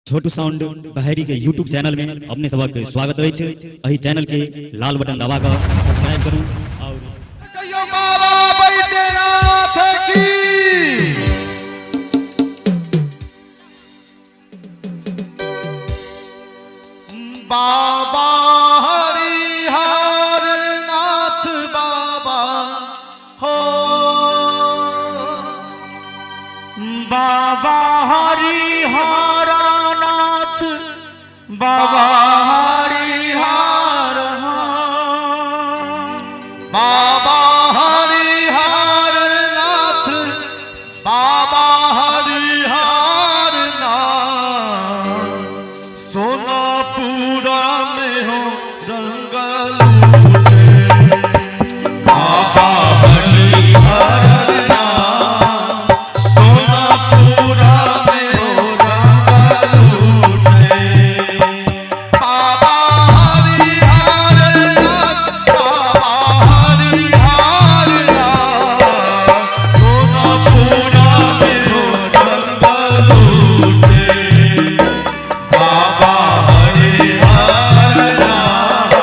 छोटू sound बहरी के YouTube channel में अपने सबक स्वागत है। अही चैनल के लाल बटन दबा कर सब्सक्राइब करूं और बाबा हरिहर नाथ बाबा हो बाबा हरिहर नाथ बाबा हरिहर बाबा हरिहर नाथ बाबा हरिहर नाथ सोनापुरा में हो जंगल बाबा हरिहर नाथ सोनापुरा में हो जंगल बाबा हरिहर नाथ बाबा हरिहर नाथ सोनापुरा में हो जंगल बाबा हरिहर नाथ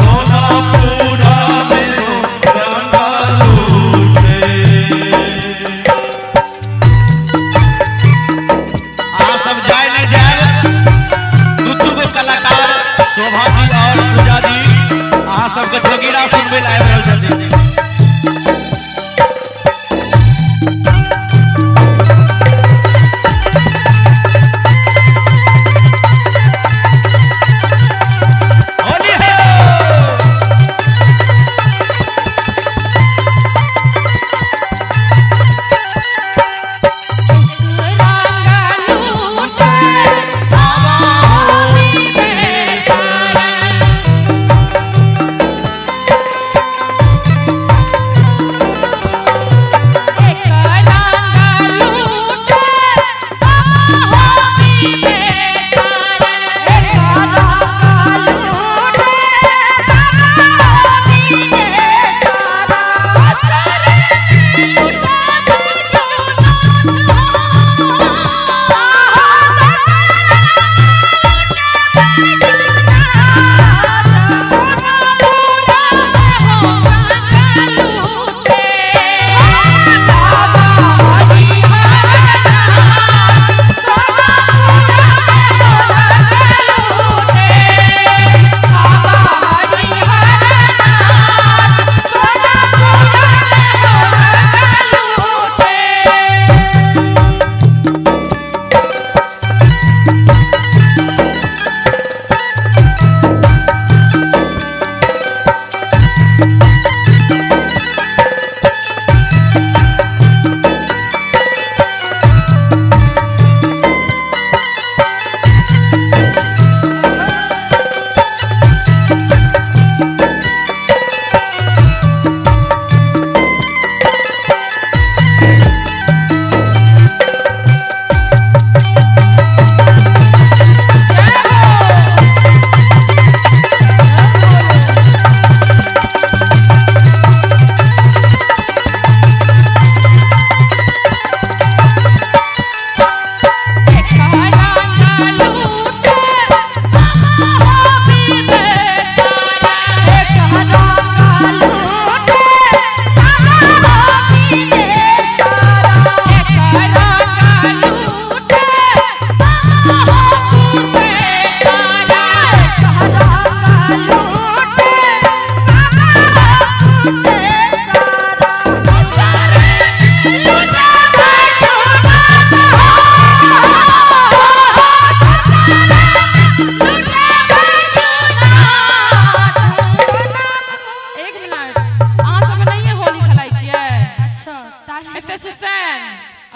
सोनापुरा में हो जंगल सब जाए न जाए दू गो कलाकार शोभा जी और पूजा जी आ सबके जोगीरा सुनबे आबि रहल छथिन।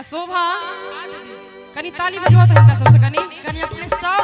शोभा कनी ताली बजवा तो हिनका सबसे कनी अपने सब